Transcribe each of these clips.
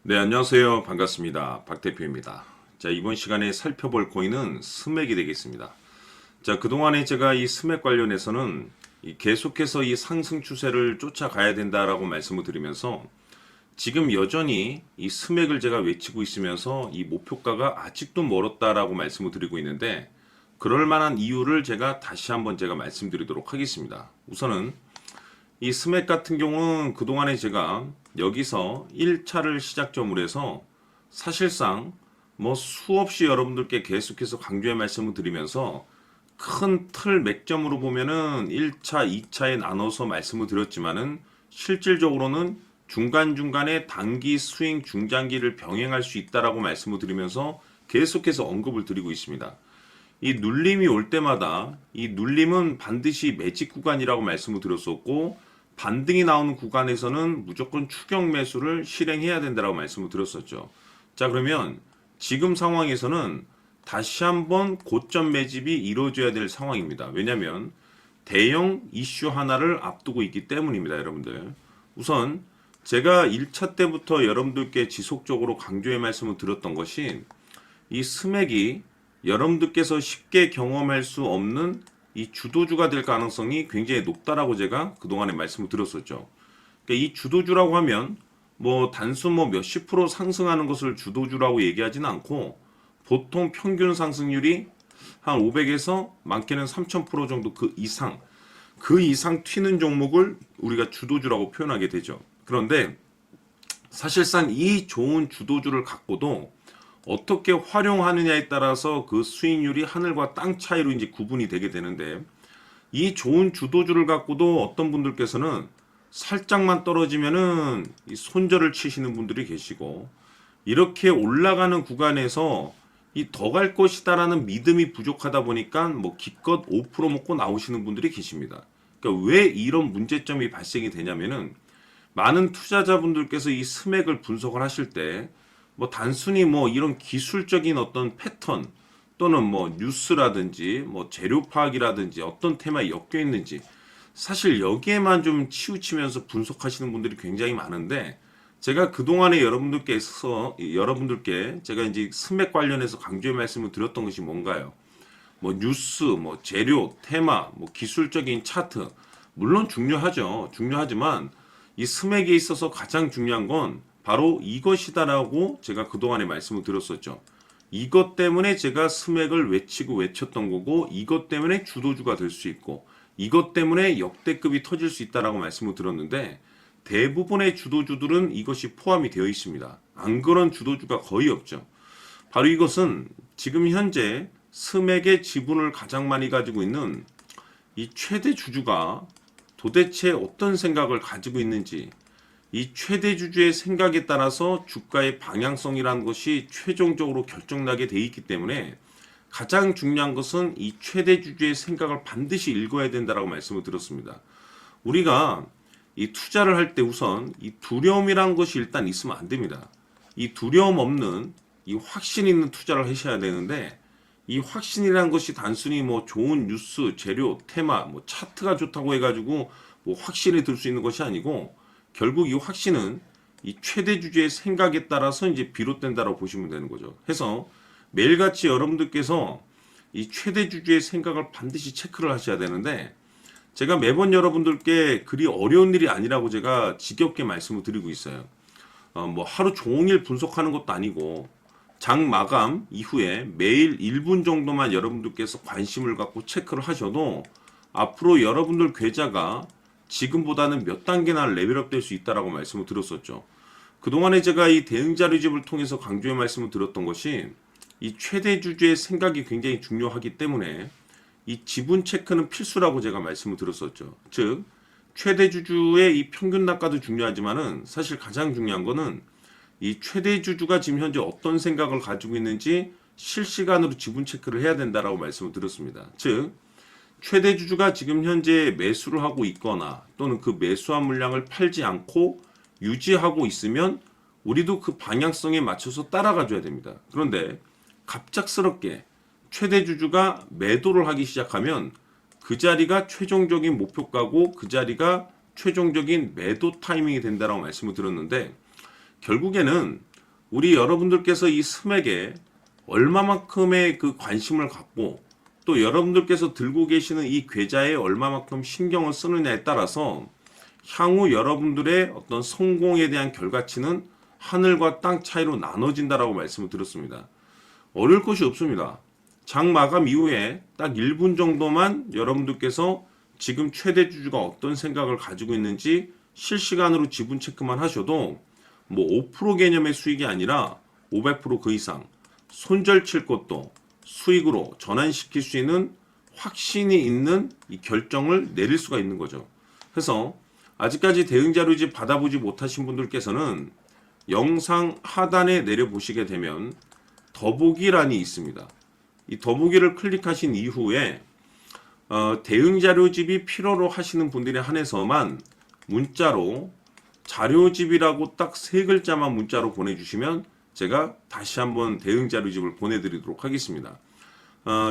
네, 안녕하세요. 반갑습니다. 박 대표입니다. 자, 이번 시간에 살펴볼 코인은 스맥이 되겠습니다. 자, 그동안에 제가 이 스맥 관련해서는 계속해서 이 상승 추세를 쫓아가야 된다라고 말씀을 드리면서 지금 여전히 이 스맥을 제가 외치고 있으면서 이 목표가가 아직도 멀었다라고 말씀을 드리고 있는데 그럴 만한 이유를 제가 다시 한번 제가 말씀드리도록 하겠습니다. 우선은 이 스맥 같은 경우는 그동안에 제가 여기서 1차를 시작점으로 해서 사실상 뭐 수없이 여러분들께 계속해서 강조의 말씀을 드리면서 큰 틀 맥점으로 보면은 1차, 2차에 나눠서 말씀을 드렸지만은 실질적으로는 중간중간에 단기 스윙 중장기를 병행할 수 있다라고 말씀을 드리면서 계속해서 언급을 드리고 있습니다. 이 눌림이 올 때마다 이 눌림은 반드시 매직 구간이라고 말씀을 드렸었고 반등이 나오는 구간에서는 무조건 추격 매수를 실행해야 된다고 말씀을 드렸었죠. 자, 그러면 지금 상황에서는 다시 한번 고점 매집이 이루어져야 될 상황입니다. 왜냐하면 대형 이슈 하나를 앞두고 있기 때문입니다, 여러분들. 우선 제가 1차 때부터 여러분들께 지속적으로 강조의 말씀을 드렸던 것이 이 스맥이 여러분들께서 쉽게 경험할 수 없는 이 주도주가 될 가능성이 굉장히 높다라고 제가 그동안에 말씀을 드렸었죠. 그러니까 이 주도주라고 하면 뭐 단순 뭐 몇십 프로 상승하는 것을 주도주라고 얘기하지는 않고 보통 평균 상승률이 한 500에서 많게는 3000% 정도 그 이상 튀는 종목을 우리가 주도주라고 표현하게 되죠. 그런데 사실상 이 좋은 주도주를 갖고도 어떻게 활용하느냐에 따라서 그 수익률이 하늘과 땅 차이로 이제 구분이 되게 되는데 이 좋은 주도주를 갖고도 어떤 분들께서는 살짝만 떨어지면은 이 손절을 치시는 분들이 계시고 이렇게 올라가는 구간에서 이 더 갈 것이다라는 믿음이 부족하다 보니까 뭐 기껏 5% 먹고 나오시는 분들이 계십니다. 그러니까 왜 이런 문제점이 발생이 되냐면은 많은 투자자분들께서 이 스맥을 분석을 하실 때 뭐 단순히 뭐 이런 기술적인 어떤 패턴 또는 뭐 뉴스라든지 뭐 재료 파악이라든지 어떤 테마에 엮여 있는지 사실 여기에만 좀 치우치면서 분석하시는 분들이 굉장히 많은데 제가 그동안에 여러분들께 제가 이제 스맥 관련해서 강조의 말씀을 드렸던 것이 뭔가요? 뭐 뉴스, 뭐 재료, 테마, 뭐 기술적인 차트 물론 중요하죠. 중요하지만 이 스맥에 있어서 가장 중요한 건 바로 이것이다라고 제가 그동안에 말씀을 드렸었죠. 이것 때문에 제가 스맥을 외쳤던 거고 이것 때문에 주도주가 될 수 있고 이것 때문에 역대급이 터질 수 있다라고 말씀을 드렸는데 대부분의 주도주들은 이것이 포함이 되어 있습니다. 안 그런 주도주가 거의 없죠. 바로 이것은 지금 현재 스맥의 지분을 가장 많이 가지고 있는 이 최대 주주가 도대체 어떤 생각을 가지고 있는지 이 최대 주주의 생각에 따라서 주가의 방향성이라는 것이 최종적으로 결정나게 돼 있기 때문에 가장 중요한 것은 이 최대 주주의 생각을 반드시 읽어야 된다라고 말씀을 드렸습니다. 우리가 이 투자를 할 때 우선 이 두려움이라는 것이 일단 있으면 안 됩니다. 이 두려움 없는 이 확신 있는 투자를 하셔야 되는데 이 확신이라는 것이 단순히 뭐 좋은 뉴스, 재료, 테마, 뭐 차트가 좋다고 해가지고 뭐 확신이 들 수 있는 것이 아니고 결국 이 확신은 이 최대 주주의 생각에 따라서 이제 비롯된다라고 보시면 되는 거죠. 해서 매일같이 여러분들께서 이 최대 주주의 생각을 반드시 체크를 하셔야 되는데 제가 매번 여러분들께 그리 어려운 일이 아니라고 제가 지겹게 말씀을 드리고 있어요. 뭐 하루 종일 분석하는 것도 아니고 장 마감 이후에 매일 1분 정도만 여러분들께서 관심을 갖고 체크를 하셔도 앞으로 여러분들 계좌가 지금보다는 몇 단계나 레벨업 될 수 있다라고 말씀을 드렸었죠. 그동안에 제가 이 대응 자료집을 통해서 강조의 말씀을 드렸던 것이 이 최대 주주의 생각이 굉장히 중요하기 때문에 이 지분 체크는 필수라고 제가 말씀을 드렸었죠. 즉 최대 주주의 이 평균 단가도 중요하지만은 사실 가장 중요한 거는 이 최대 주주가 지금 현재 어떤 생각을 가지고 있는지 실시간으로 지분 체크를 해야 된다라고 말씀을 드렸습니다. 즉 최대 주주가 지금 현재 매수를 하고 있거나 또는 그 매수한 물량을 팔지 않고 유지하고 있으면 우리도 그 방향성에 맞춰서 따라가 줘야 됩니다. 그런데 갑작스럽게 최대 주주가 매도를 하기 시작하면 그 자리가 최종적인 목표가고 그 자리가 최종적인 매도 타이밍이 된다라고 말씀을 드렸는데 결국에는 우리 여러분들께서 이 스맥에 얼마만큼의 그 관심을 갖고 또 여러분들께서 들고 계시는 이 계좌에 얼마만큼 신경을 쓰느냐에 따라서 향후 여러분들의 어떤 성공에 대한 결과치는 하늘과 땅 차이로 나눠진다라고 말씀을 드렸습니다. 어려울 것이 없습니다. 장 마감 이후에 딱 1분 정도만 여러분들께서 지금 최대 주주가 어떤 생각을 가지고 있는지 실시간으로 지분 체크만 하셔도 뭐 5% 개념의 수익이 아니라 500%그 이상 손절 칠 것도 수익으로 전환시킬 수 있는 확신이 있는 이 결정을 내릴 수가 있는 거죠. 그래서 아직까지 대응 자료지 받아보지 못하신 분들께서는 영상 하단에 내려보시게 되면 더보기란이 있습니다. 이 더보기를 클릭하신 이후에 대응 자료집이 필요로 하시는 분들에 한해서만 문자로 자료집이라고 딱 3글자만 문자로 보내주시면 제가 다시 한번 대응 자료집을 보내드리도록 하겠습니다.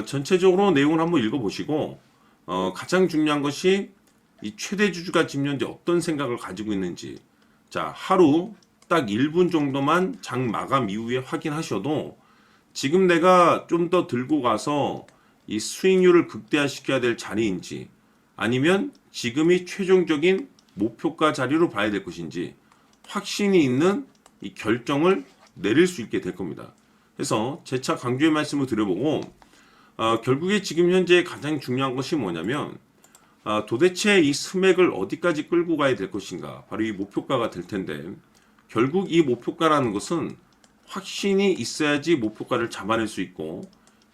전체적으로 내용을 한번 읽어보시고 가장 중요한 것이 이 최대 주주가 지금 현재 어떤 생각을 가지고 있는지 자 하루 딱 1분 정도만 장 마감 이후에 확인하셔도 지금 내가 좀 더 들고 가서 이 수익률을 극대화시켜야 될 자리인지 아니면 지금이 최종적인 목표가 자리로 봐야 될 것인지 확신이 있는 이 결정을 내릴 수 있게 될 겁니다. 그래서 재차 강조의 말씀을 드려보고 결국에 지금 현재 가장 중요한 것이 뭐냐면 도대체 이 스맥을 어디까지 끌고 가야 될 것인가 바로 이 목표가가 될 텐데 결국 이 목표가라는 것은 확신이 있어야지 목표가를 잡아낼 수 있고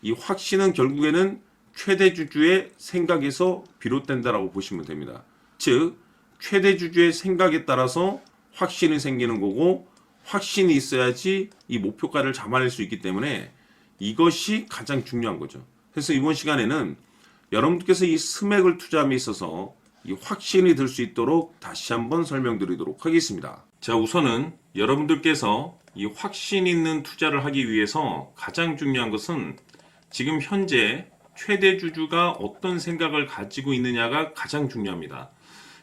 이 확신은 결국에는 최대 주주의 생각에서 비롯된다라고 보시면 됩니다. 즉 최대 주주의 생각에 따라서 확신이 생기는 거고 확신이 있어야지 이 목표가를 잡아낼 수 있기 때문에 이것이 가장 중요한 거죠. 그래서 이번 시간에는 여러분들께서 이 스맥을 투자함에 있어서 이 확신이 들 수 있도록 다시 한번 설명드리도록 하겠습니다. 자, 우선은 여러분들께서 이 확신 있는 투자를 하기 위해서 가장 중요한 것은 지금 현재 최대 주주가 어떤 생각을 가지고 있느냐가 가장 중요합니다.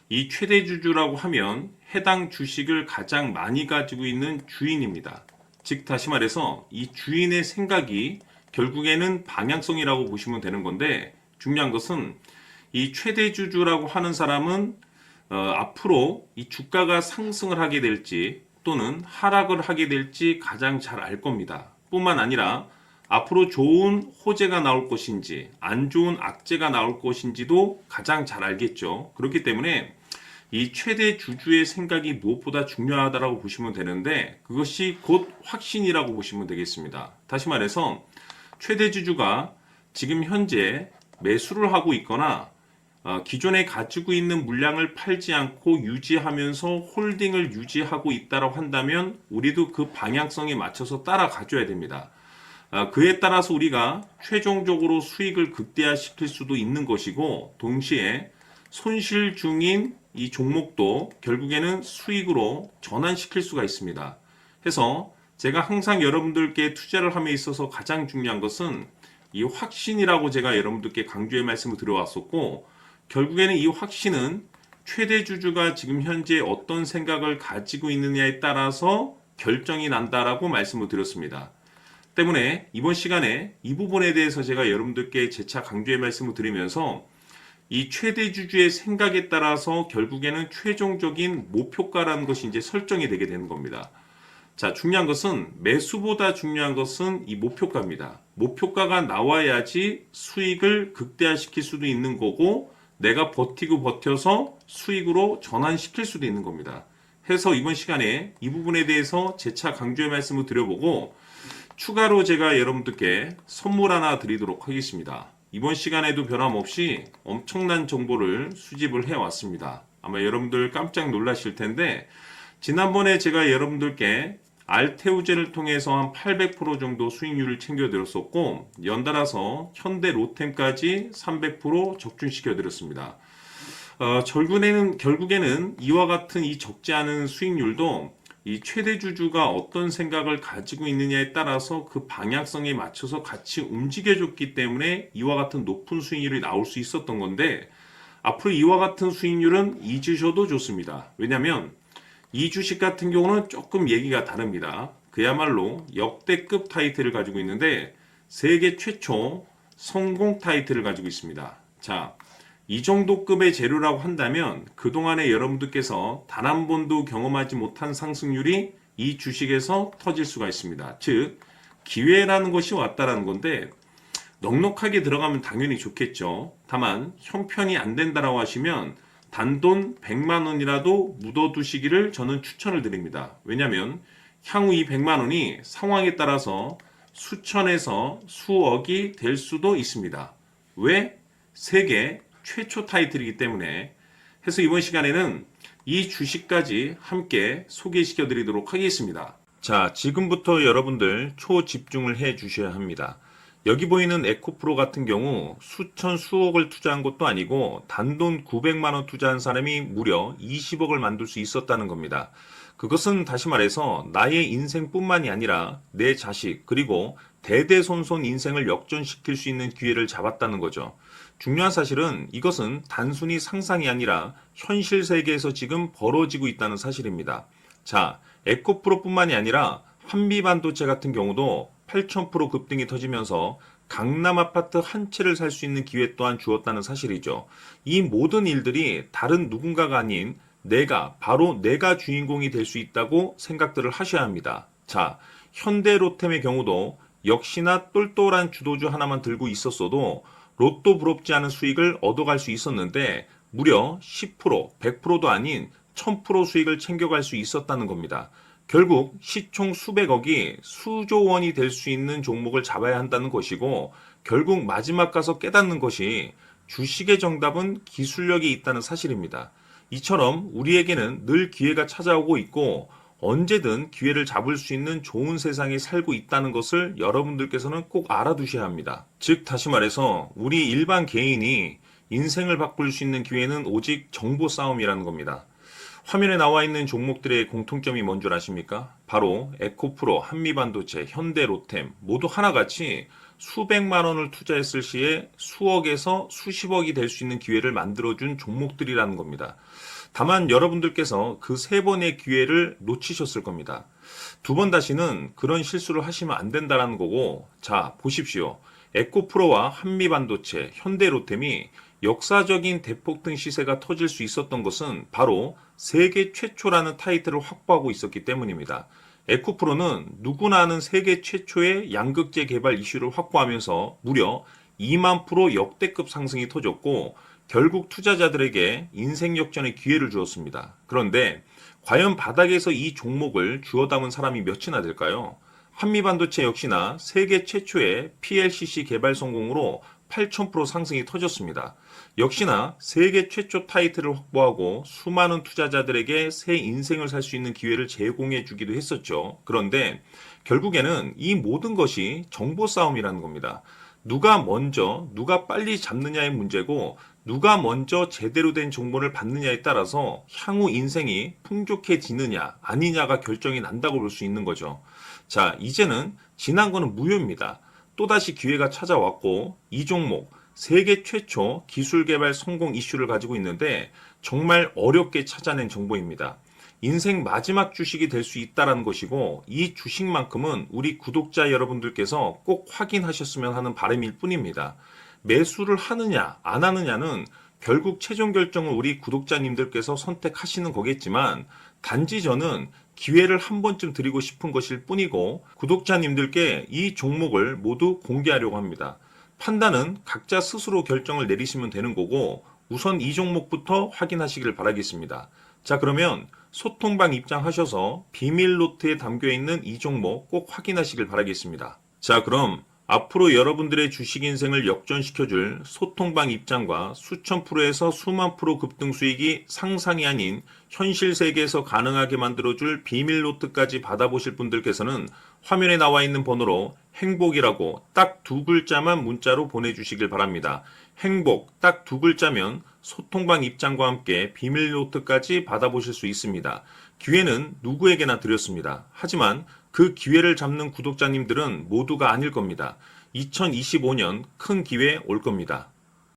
이 최대 주주라고 하면 해당 주식을 가장 많이 가지고 있는 주인입니다. 즉 다시 말해서 이 주인의 생각이 결국에는 방향성이라고 보시면 되는 건데 중요한 것은 이 최대 주주라고 하는 사람은 앞으로 이 주가가 상승을 하게 될지 또는 하락을 하게 될지 가장 잘 알 겁니다. 뿐만 아니라 앞으로 좋은 호재가 나올 것인지 안 좋은 악재가 나올 것인지도 가장 잘 알겠죠. 그렇기 때문에 이 최대 주주의 생각이 무엇보다 중요하다고 보시면 되는데 그것이 곧 확신이라고 보시면 되겠습니다. 다시 말해서 최대 주주가 지금 현재 매수를 하고 있거나 기존에 가지고 있는 물량을 팔지 않고 유지하면서 홀딩을 유지하고 있다고 한다면 우리도 그 방향성에 맞춰서 따라가줘야 됩니다. 그에 따라서 우리가 최종적으로 수익을 극대화시킬 수도 있는 것이고 동시에 손실 중인 이 종목도 결국에는 수익으로 전환시킬 수가 있습니다. 해서 제가 항상 여러분들께 투자를 함에 있어서 가장 중요한 것은 이 확신이라고 제가 여러분들께 강조의 말씀을 드려왔었고 결국에는 이 확신은 최대 주주가 지금 현재 어떤 생각을 가지고 있느냐에 따라서 결정이 난다라고 말씀을 드렸습니다. 때문에 이번 시간에 이 부분에 대해서 제가 여러분들께 재차 강조의 말씀을 드리면서 이 최대 주주의 생각에 따라서 결국에는 최종적인 목표가라는 것이 이제 설정이 되게 되는 겁니다. 자, 중요한 것은 매수보다 중요한 것은 이 목표가입니다. 목표가가 나와야지 수익을 극대화시킬 수도 있는 거고 내가 버티고 버텨서 수익으로 전환시킬 수도 있는 겁니다. 해서 이번 시간에 이 부분에 대해서 재차 강조의 말씀을 드려보고 추가로 제가 여러분들께 선물 하나 드리도록 하겠습니다. 이번 시간에도 변함없이 엄청난 정보를 수집을 해왔습니다. 아마 여러분들 깜짝 놀라실 텐데 지난번에 제가 여러분들께 알테우제를 통해서 한 800% 정도 수익률을 챙겨드렸었고 연달아서 현대 로템까지 300% 적중시켜드렸습니다. 결국에는 이와 같은 이 적지 않은 수익률도 이 최대 주주가 어떤 생각을 가지고 있느냐에 따라서 그 방향성에 맞춰서 같이 움직여줬기 때문에 이와 같은 높은 수익률이 나올 수 있었던 건데 앞으로 이와 같은 수익률은 잊으셔도 좋습니다. 왜냐하면 이 주식 같은 경우는 조금 얘기가 다릅니다. 그야말로 역대급 타이틀을 가지고 있는데 세계 최초 성공 타이틀을 가지고 있습니다. 자, 이 정도 급의 재료라고 한다면 그동안에 여러분들께서 단 한 번도 경험하지 못한 상승률이 이 주식에서 터질 수가 있습니다. 즉, 기회라는 것이 왔다라는 건데 넉넉하게 들어가면 당연히 좋겠죠. 다만 형편이 안 된다라고 하시면 단돈 100만 원이라도 묻어두시기를 저는 추천을 드립니다. 왜냐하면 향후 이 100만 원이 상황에 따라서 수천에서 수억이 될 수도 있습니다. 왜? 세계 최초 타이틀이기 때문에. 해서 이번 시간에는 이 주식까지 함께 소개시켜 드리도록 하겠습니다. 자, 지금부터 여러분들 초집중을 해 주셔야 합니다. 여기 보이는 에코프로 같은 경우 수천 수억을 투자한 것도 아니고 단돈 900만 원 투자한 사람이 무려 20억을 만들 수 있었다는 겁니다. 그것은 다시 말해서 나의 인생뿐만이 아니라 내 자식 그리고 대대손손 인생을 역전시킬 수 있는 기회를 잡았다는 거죠. 중요한 사실은 이것은 단순히 상상이 아니라 현실 세계에서 지금 벌어지고 있다는 사실입니다. 자, 에코프로뿐만이 아니라 한미반도체 같은 경우도 8,000% 급등이 터지면서 강남 아파트 한 채를 살 수 있는 기회 또한 주었다는 사실이죠. 이 모든 일들이 다른 누군가가 아닌 바로 내가 주인공이 될 수 있다고 생각들을 하셔야 합니다. 자, 현대로템의 경우도 역시나 똘똘한 주도주 하나만 들고 있었어도 로또 부럽지 않은 수익을 얻어갈 수 있었는데 무려 10%, 100%도 아닌 1000% 수익을 챙겨갈 수 있었다는 겁니다. 결국 시총 수백억이 수조 원이 될 수 있는 종목을 잡아야 한다는 것이고 결국 마지막 가서 깨닫는 것이 주식의 정답은 기술력이 있다는 사실입니다. 이처럼 우리에게는 늘 기회가 찾아오고 있고 언제든 기회를 잡을 수 있는 좋은 세상에 살고 있다는 것을 여러분들께서는 꼭 알아두셔야 합니다. 즉 다시 말해서 우리 일반 개인이 인생을 바꿀 수 있는 기회는 오직 정보 싸움이라는 겁니다. 화면에 나와 있는 종목들의 공통점이 뭔 줄 아십니까? 바로 에코프로, 한미반도체, 현대로템 모두 하나같이 수백만 원을 투자했을 시에 수억에서 수십억이 될 수 있는 기회를 만들어준 종목들이라는 겁니다. 다만 여러분들께서 그 세 번의 기회를 놓치셨을 겁니다. 두 번 다시는 그런 실수를 하시면 안 된다는 거고, 자, 보십시오. 에코프로와 한미반도체, 현대로템이 역사적인 대폭등 시세가 터질 수 있었던 것은 바로 세계 최초라는 타이틀을 확보하고 있었기 때문입니다. 에코프로는 누구나 아는 세계 최초의 양극재 개발 이슈를 확보하면서 무려 2만 프로 역대급 상승이 터졌고 결국 투자자들에게 인생 역전의 기회를 주었습니다. 그런데 과연 바닥에서 이 종목을 주워 담은 사람이 몇이나 될까요? 한미반도체 역시나 세계 최초의 PLCC 개발 성공으로 8,000% 상승이 터졌습니다. 역시나 세계 최초 타이틀을 확보하고 수많은 투자자들에게 새 인생을 살 수 있는 기회를 제공해 주기도 했었죠. 그런데 결국에는 이 모든 것이 정보 싸움이라는 겁니다. 누가 먼저, 누가 빨리 잡느냐의 문제고 누가 먼저 제대로 된 정보를 받느냐에 따라서 향후 인생이 풍족해지느냐 아니냐가 결정이 난다고 볼 수 있는 거죠. 자, 이제는 지난 거는 무효입니다. 또다시 기회가 찾아왔고 이 종목 세계 최초 기술 개발 성공 이슈를 가지고 있는데 정말 어렵게 찾아낸 정보입니다. 인생 마지막 주식이 될 수 있다는 것이고 이 주식만큼은 우리 구독자 여러분들께서 꼭 확인하셨으면 하는 바람일 뿐입니다. 매수를 하느냐 안 하느냐는 결국 최종 결정을 우리 구독자님들께서 선택하시는 거겠지만 단지 저는 기회를 한 번쯤 드리고 싶은 것일 뿐이고 구독자님들께 이 종목을 모두 공개하려고 합니다. 판단은 각자 스스로 결정을 내리시면 되는 거고 우선 이 종목부터 확인하시길 바라겠습니다. 자, 그러면 소통방 입장하셔서 비밀 노트에 담겨 있는 이 종목 꼭 확인하시길 바라겠습니다. 자, 그럼 앞으로 여러분들의 주식 인생을 역전시켜줄 소통방 입장과 수천 프로에서 수만 프로 급등 수익이 상상이 아닌 현실 세계에서 가능하게 만들어줄 비밀 노트까지 받아보실 분들께서는 화면에 나와 있는 번호로 행복이라고 딱 두 글자만 문자로 보내주시길 바랍니다. 행복 딱 두 글자면 소통방 입장과 함께 비밀 노트까지 받아보실 수 있습니다. 기회는 누구에게나 드렸습니다. 하지만 그 기회를 잡는 구독자님들은 모두가 아닐 겁니다. 2025년 큰 기회 올 겁니다.